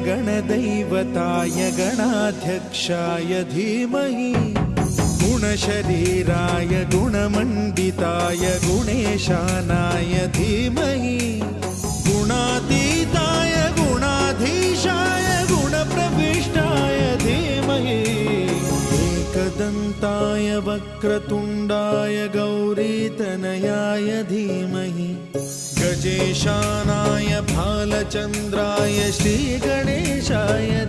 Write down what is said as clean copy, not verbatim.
गणदैवताय गणाध्यक्षाय धीमहि गुणशरीराय गुणमण्डिताय गुणेशानाय धीमहि गुणातीताय गुणाधीशाय गुणप्रविष्टाय धीमहि एकदन्ताय वक्रतुण्डाय गौरीतनयाय धीमहि गजेशानाय भालचन्द्राय श्रीगणेशाय